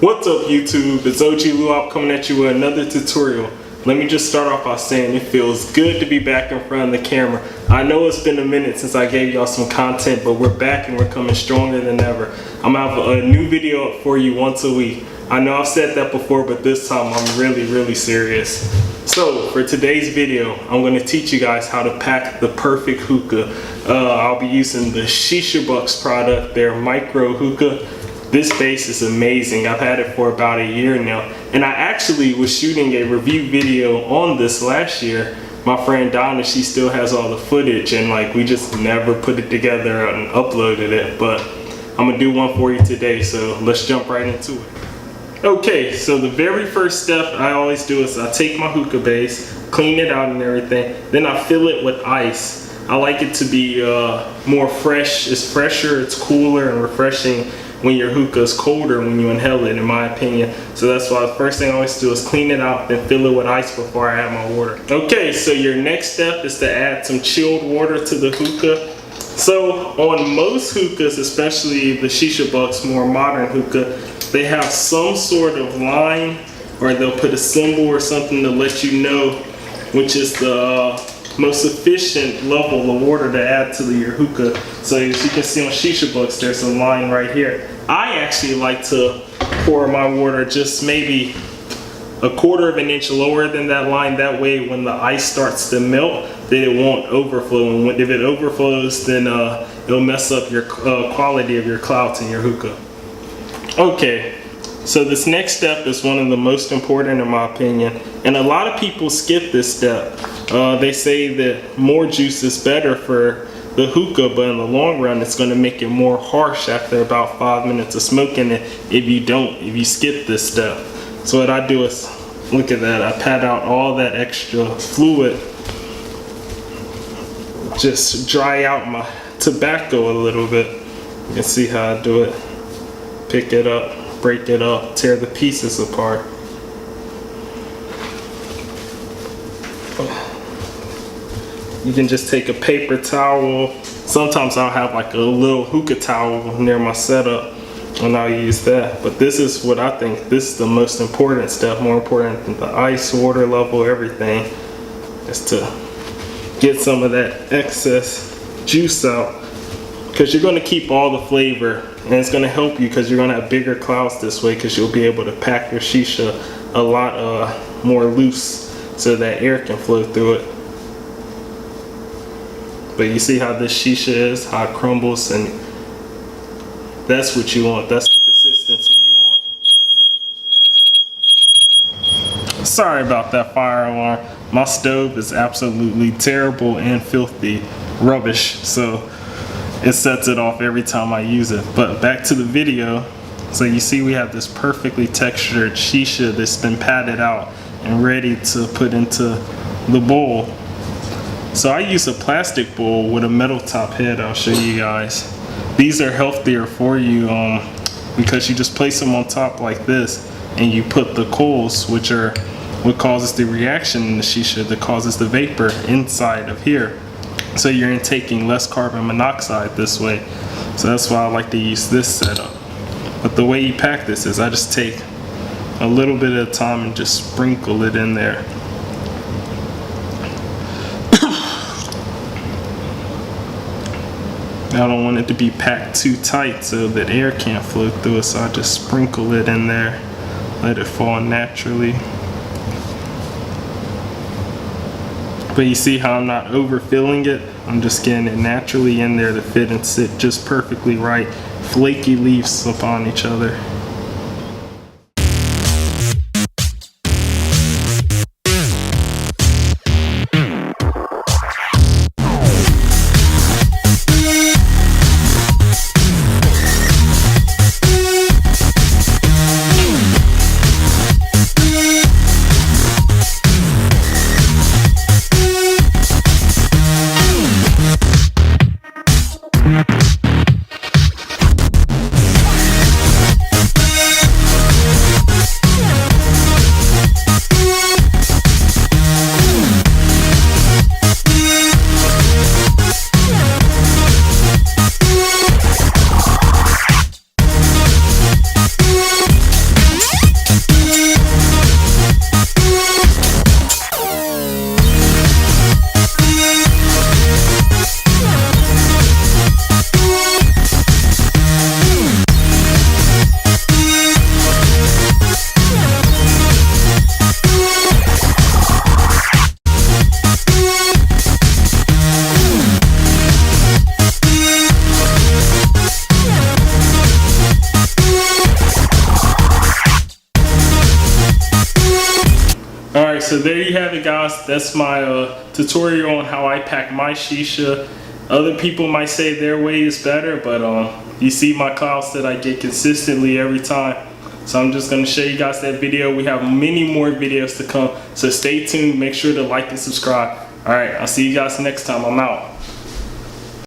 What's up YouTube, it's OG Luop coming at you with another tutorial. Let me just start off by saying it feels good to be back in front of the camera. I know it's been a minute since I gave y'all some content, but we're back and we're coming stronger than ever. I'm gonna have a new video up for you once a week. I know I've said that before, but this time I'm really serious. So for today's video, I'm going to teach you guys how to pack the perfect hookah. I'll be using the Shisha Bucks product, their micro hookah. This base is amazing. I've had it for about a year now. And I actually was shooting a review video on this last year. My friend Donna, she still has all the footage and we just never put it together and uploaded it. But I'm going to do one for you today, so let's jump right into it. Okay, so the very first step I always do is I take my hookah base, clean it out and everything, then I fill it with ice. I like it to be more fresh. It's fresher, it's cooler and refreshing when your hookah is colder when you inhale it, in my opinion. So that's why the first thing I always do is clean it out, then fill it with ice before I add my water. Okay, so your next step is to add some chilled water to the hookah. So on most hookahs, especially the Shisha Bucks, more modern hookah, they have some sort of line, or they'll put a symbol or something to let you know which is the most efficient level of water to add to your hookah. So as you can see on Shisha Bucks, there's a line right here. I actually like to pour my water just maybe a quarter of an inch lower than that line. That way when the ice starts to melt, then it won't overflow. And if it overflows, then it'll mess up your quality of your clouds in your hookah. Okay, so this next step is one of the most important in my opinion, and a lot of people skip this step. They say that more juice is better for the hookah, but in the long run it's going to make it more harsh after about 5 minutes of smoking it if you skip this step. So what I do is, look at that, I pat out all that extra fluid, just dry out my tobacco a little bit. You can see how I do it. Pick it up, break it up, tear the pieces apart. You can just take a paper towel. Sometimes I'll have a little hookah towel near my setup and I'll use that. But this is what I think, this is the most important step, more important than the ice, water level, everything, is to get some of that excess juice out. Because you're going to keep all the flavor, and it's going to help you because you're going to have bigger clouds this way, because you'll be able to pack your shisha a lot more loose so that air can flow through it. But you see how this shisha is, how it crumbles, and that's what you want. That's the consistency you want. Sorry about that fire alarm. My stove is absolutely terrible and filthy rubbish, so it sets it off every time I use it. But back to the video. So you see we have this perfectly textured shisha that's been patted out and ready to put into the bowl. So I use a plastic bowl with a metal top head. I'll show you guys. These are healthier for you because you just place them on top like this and you put the coals, which are what causes the reaction in the shisha that causes the vapor inside of here. So you're intaking less carbon monoxide this way. So that's why I like to use this setup. But the way you pack this is I just take a little bit at a time and just sprinkle it in there. I don't want it to be packed too tight so that air can't flow through it, so I just sprinkle it in there, let it fall naturally. But you see how I'm not overfilling it? I'm just getting it naturally in there to fit and sit just perfectly right. Flaky leaves upon each other. so there you have it, guys. That's my tutorial on how I pack my shisha. Other people might say their way is better, but you see my clouds that I get consistently every time. So I'm just gonna show you guys that video. We have many more videos to come, so stay tuned. Make sure to like and subscribe. All right, I'll see you guys next time. I'm out.